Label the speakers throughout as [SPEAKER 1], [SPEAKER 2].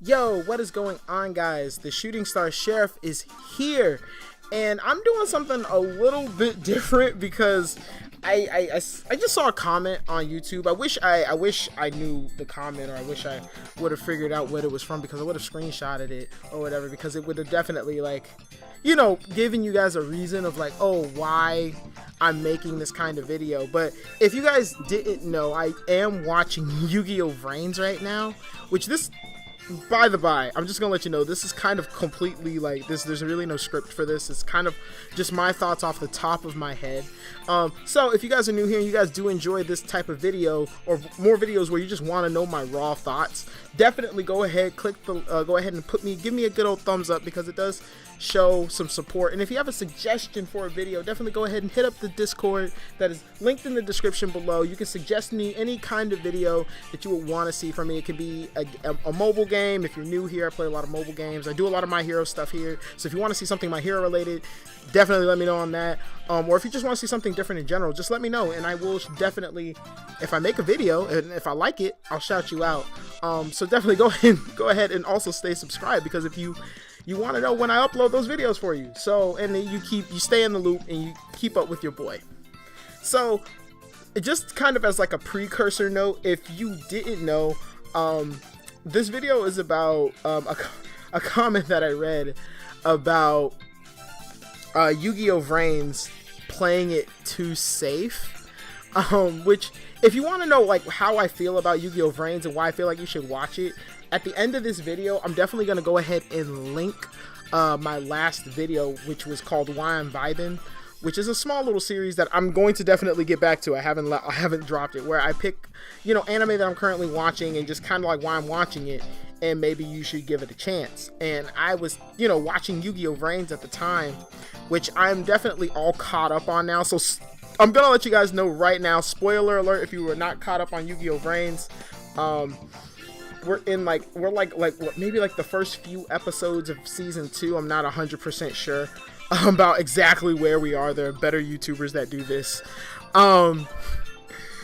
[SPEAKER 1] Yo, what is going on, guys? The ShootingStar Sheriff is here, and I'm doing something a little bit different because I just saw a comment on YouTube. I wish I knew the comment, or I wish I would have figured out what it was from, because I would have screenshotted it or whatever, because it would have definitely, like, you know, given you guys a reason of like, oh, why I'm making this kind of video. But if you guys didn't know, I am watching Yu-Gi-Oh Vrains right now, which this, by the by, I'm just gonna let you know, this is kind of completely like this. There's really no script for this. It's kind of just my thoughts off the top of my head. So if you guys are new here and you guys do enjoy this type of video, or more videos where you just want to know my raw thoughts, definitely go ahead, go ahead and give me a good old thumbs up, because it does show some support. And if you have a suggestion for a video, definitely go ahead and hit up the Discord that is linked in the description below. You can suggest me any kind of video that you would want to see from me. It could be a mobile game. If you're new here, I play a lot of mobile games. I do a lot of My Hero stuff here, so if you want to see something My Hero related, definitely let me know on that. Or if you just want to see something different in general, just let me know, and I will definitely, if I make a video and if I like it, I'll shout you out. So definitely go ahead and also stay subscribed, because if you want to know when I upload those videos for you. So, and then you stay in the loop and you keep up with your boy. So, just kind of as like a precursor note, if you didn't know, this video is about a comment that I read about Yu-Gi-Oh Vrains playing it too safe. Which, if you want to know like how I feel about Yu-Gi-Oh Vrains and why I feel like you should watch it, at the end of this video, I'm definitely going to go ahead and link my last video, which was called Why I'm Vibin', which is a small little series that I'm going to definitely get back to. I haven't dropped it, where I pick, you know, anime that I'm currently watching and just kind of like why I'm watching it, and maybe you should give it a chance. And I was, you know, watching Yu-Gi-Oh Vrains at the time, which I'm definitely all caught up on now. So I'm going to let you guys know right now, spoiler alert, if you were not caught up on Yu-Gi-Oh Vrains, we're maybe like the first few episodes of season 2. I'm not 100% sure about exactly where we are. There are better YouTubers that do this.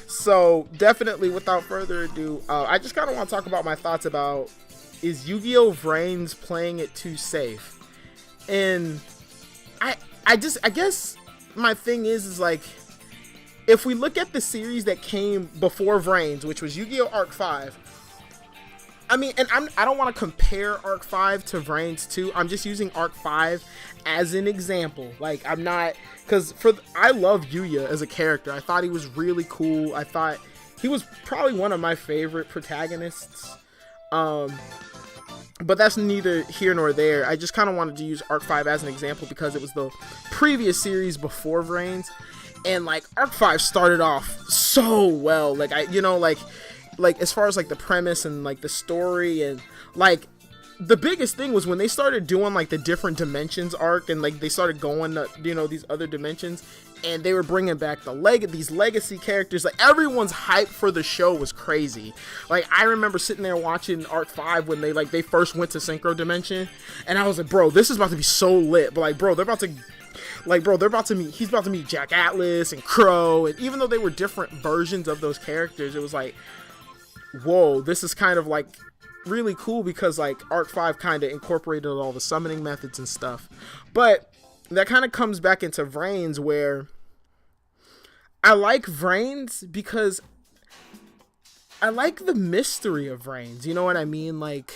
[SPEAKER 1] So definitely, without further ado, I just kind of want to talk about my thoughts about, is Yu-Gi-Oh Vrains playing it too safe? And I guess my thing is like, if we look at the series that came before Vrains, which was Yu-Gi-Oh Arc 5, I mean, and I don't want to compare Arc 5 to Vrains 2. I'm just using Arc 5 as an example. Like, I'm not, because I love Yuya as a character. I thought he was really cool. I thought he was probably one of my favorite protagonists. But that's neither here nor there. I just kind of wanted to use Arc 5 as an example because it was the previous series before Vrains. And like, Arc 5 started off so well. Like, like as far as like the premise and like the story, and like the biggest thing was when they started doing like the different dimensions arc, and like they started going to, you know, these other dimensions, and they were bringing back these legacy characters. Like, everyone's hype for the show was crazy. Like, I remember sitting there watching Arc 5 when they first went to Synchro Dimension, and I was like, bro, this is about to be so lit. But like, bro, he's about to meet Jack Atlas and Crow, and even though they were different versions of those characters, it was like, whoa, this is kind of like really cool, because like Arc 5 kind of incorporated all the summoning methods and stuff. But that kind of comes back into Vrains, where I like Vrains because I like the mystery of Vrains, you know what I mean? Like,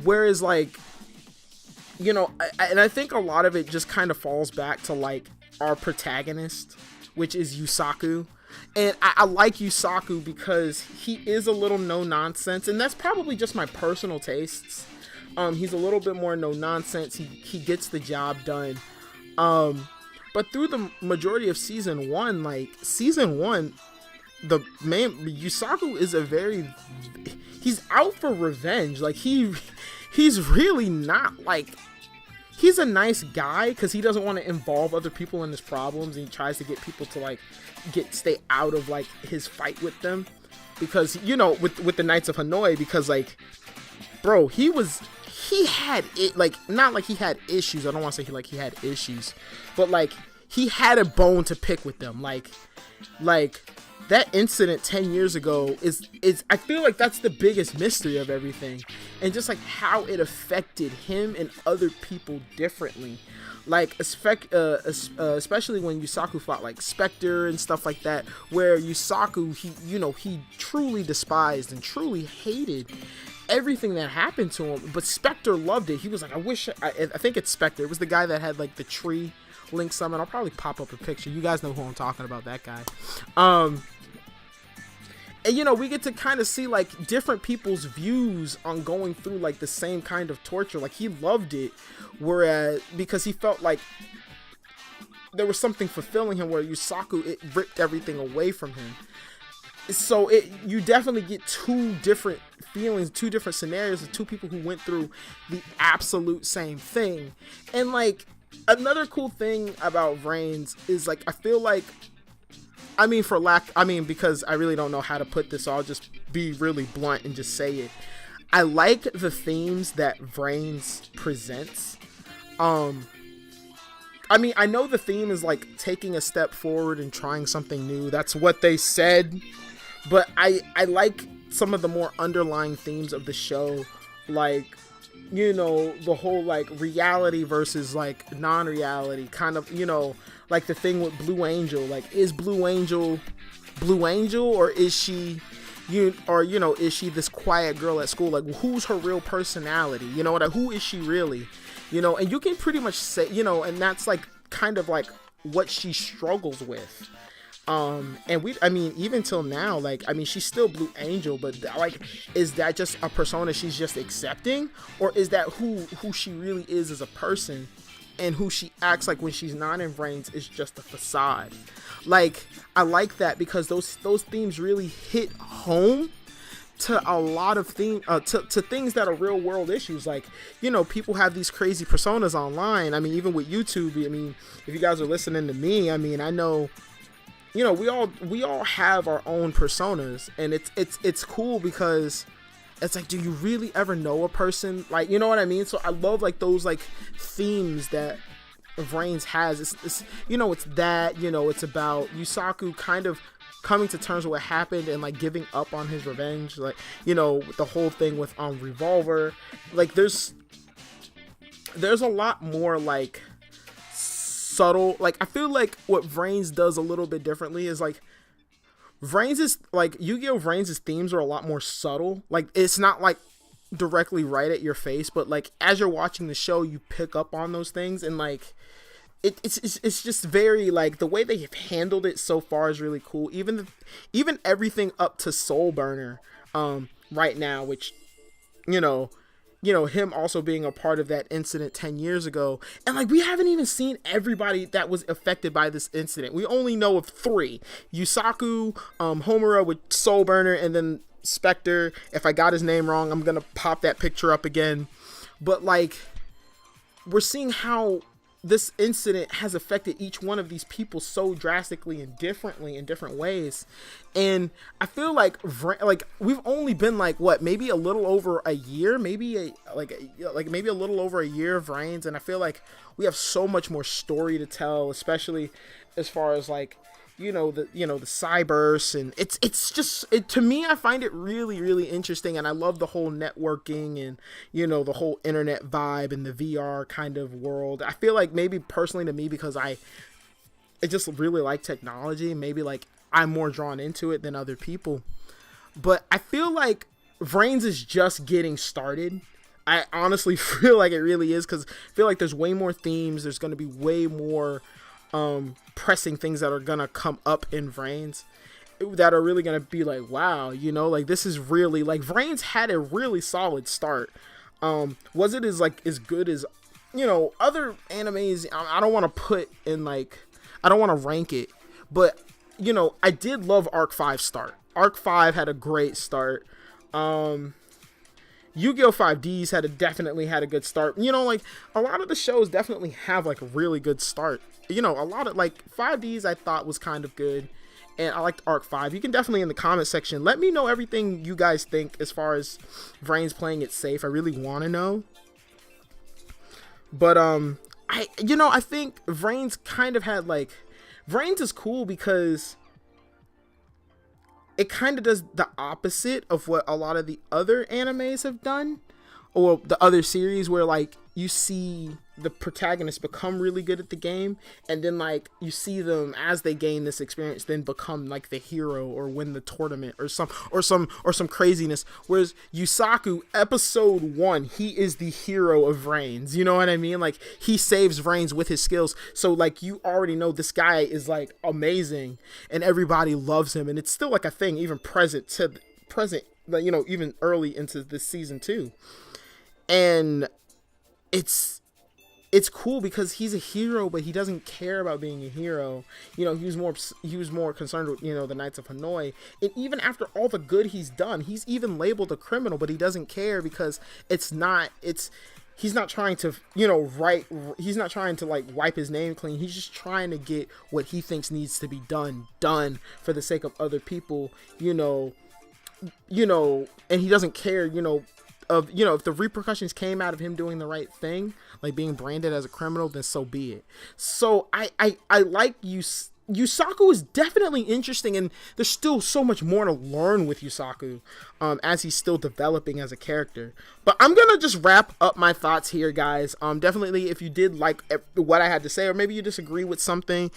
[SPEAKER 1] whereas like, you know, I think a lot of it just kind of falls back to like our protagonist, which is Yusaku. And I like Yusaku because he is a little no-nonsense, and that's probably just my personal tastes. He's a little bit more no-nonsense. He gets the job done. But through the majority of season 1, the man Yusaku is he's out for revenge. Like, he's really not like, he's a nice guy because he doesn't want to involve other people in his problems, and he tries to get people to like stay out of like his fight with them, because, you know, with the Knights of Hanoi, because like, bro, he had it, like, not like he had issues. I don't want to say he had issues, but like, he had a bone to pick with them. Like that incident 10 years ago is I feel like that's the biggest mystery of everything, and just like how it affected him and other people differently. Like especially when Yusaku fought like Spectre and stuff like that, where Yusaku, he truly despised and truly hated everything that happened to him, but Spectre loved it. He was like, I think it's Spectre. It was the guy that had like the tree link summon. I'll probably pop up a picture. You guys know who I'm talking about, that guy. And we get to kind of see like different people's views on going through like the same kind of torture. Like, he loved it, whereas because he felt like there was something fulfilling him, where Yusaku, it ripped everything away from him. So you definitely get two different feelings, two different scenarios of two people who went through the absolute same thing. And like, another cool thing about Vrains is like, I feel like, because I really don't know how to put this, so I'll just be really blunt and just say it. I like the themes that Vrains presents. I know the theme is like taking a step forward and trying something new. That's what they said. But I like some of the more underlying themes of the show, like, the whole like reality versus like non-reality kind of, like the thing with Blue Angel. Like, is Blue Angel, or is she, is she this quiet girl at school? Like, who's her real personality? Who is she really? And you can pretty much say, and that's like kind of like what she struggles with. And even till now, like, she's still Blue Angel, but like, is that just a persona she's just accepting, or is that who she really is as a person, and who she acts like when she's not in Vrains is just a facade? Like, I like that because those themes really hit home to a lot of to things that are real world issues. Like, people have these crazy personas online. Even with YouTube, if you guys are listening to me, I know, we all have our own personas, and it's cool because it's like, do you really ever know a person? Like, you know what I mean? So I love like those like themes that Vrains has. It's it's that, it's about Yusaku kind of coming to terms with what happened and like giving up on his revenge. Like, the whole thing with Revolver. Like, there's a lot more like subtle, like, I feel like what Vrains does a little bit differently is like, Vrains is like, Yu-Gi-Oh Vrains' themes are a lot more subtle. Like, it's not like directly right at your face, but like as you're watching the show, you pick up on those things, and like it's just very like, the way they have handled it so far is really cool. Even everything up to Soul Burner right now, which him also being a part of that incident 10 years ago. And like, we haven't even seen everybody that was affected by this incident. We only know of 3: Yusaku, Homura with Soul Burner, and then Spectre. If I got his name wrong, I'm gonna pop that picture up again. But like, we're seeing how this incident has affected each one of these people so drastically and differently in different ways. And I feel like we've only been like, what, maybe a little over a year, maybe a little over a year of Vrains, and I feel like we have so much more story to tell, especially as far as like, the cyberse, and it's just, to me, I find it really, really interesting, and I love the whole networking and the whole internet vibe and the VR kind of world. I feel like maybe personally to me, because I just really like technology, maybe like I'm more drawn into it than other people. But I feel like Vrains is just getting started. I honestly feel like it really is, because I feel like there's way more themes. There's going to be way more pressing things that are going to come up in Vrains that are really going to be like, wow, like, this is really, like, Vrains had a really solid start. Was it as good as, other animes? I don't want to put in, like, I don't want to rank it, but, I did love Arc 5 start. Arc 5 had a great start. Yu-Gi-Oh 5Ds definitely had a good start. Like, a lot of the shows definitely have like a really good start. A lot of like 5Ds I thought was kind of good, and I liked Arc 5. You can definitely in the comment section let me know everything you guys think as far as Vrains playing it safe. I really want to know. But I think Vrains kind of had like, Vrains is cool because it kind of does the opposite of what a lot of the other animes have done, or the other series, where like you see the protagonist become really good at the game, and then like you see them as they gain this experience then become like the hero or win the tournament or some craziness. Whereas Yusaku, episode 1, he is the hero of Vrains, you know what I mean? Like he saves Vrains with his skills, so like you already know this guy is like amazing and everybody loves him, and it's still like a thing even present, you know, even early into this season 2. And it's cool because he's a hero, but he doesn't care about being a hero. You know, he was more concerned with, you know, the Knights of Hanoi. And even after all the good he's done, he's even labeled a criminal, but he doesn't care because he's not trying to, you know, he's not trying to like wipe his name clean. He's just trying to get what he thinks needs to be done for the sake of other people, you know, and he doesn't care, you know, if the repercussions came out of him doing the right thing, like being branded as a criminal, then so be it. So I like Yusaku is definitely interesting, and there's still so much more to learn with Yusaku as he's still developing as a character. But I'm gonna just wrap up my thoughts here, guys. Definitely, if you did like what I had to say, or maybe you disagree with something,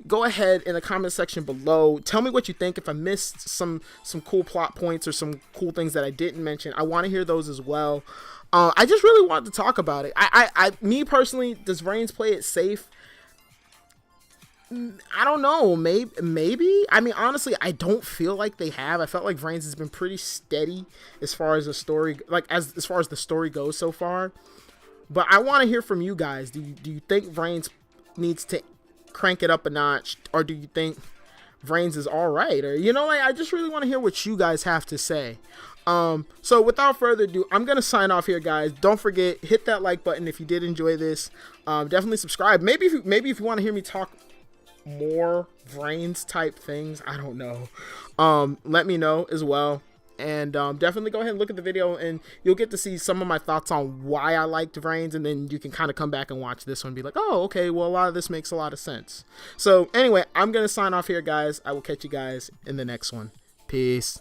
[SPEAKER 1] go ahead in the comment section below. Tell me what you think. If I missed some cool plot points or some cool things that I didn't mention, I want to hear those as well. I just really wanted to talk about it. Me personally, does Vrains play it safe? I don't know. Maybe. I mean, honestly, I don't feel like they have. I felt like Vrains has been pretty steady as far as the story, like as far as the story goes so far. But I want to hear from you guys. Do you think Vrains needs to crank it up a notch, or do you think Vrains is all right? Or, you know, like, I just really want to hear what you guys have to say. So without further ado, I'm gonna sign off here, guys. Don't forget, hit that like button if you did enjoy this. Definitely subscribe. Maybe if you want to hear me talk more Vrains type things, I don't know, let me know as well. And definitely go ahead and look at the video, and you'll get to see some of my thoughts on why I liked Vrains, and then you can kind of come back and watch this one and be like, oh, okay, well, a lot of this makes a lot of sense. So anyway, I'm going to sign off here, guys. I will catch you guys in the next one. Peace.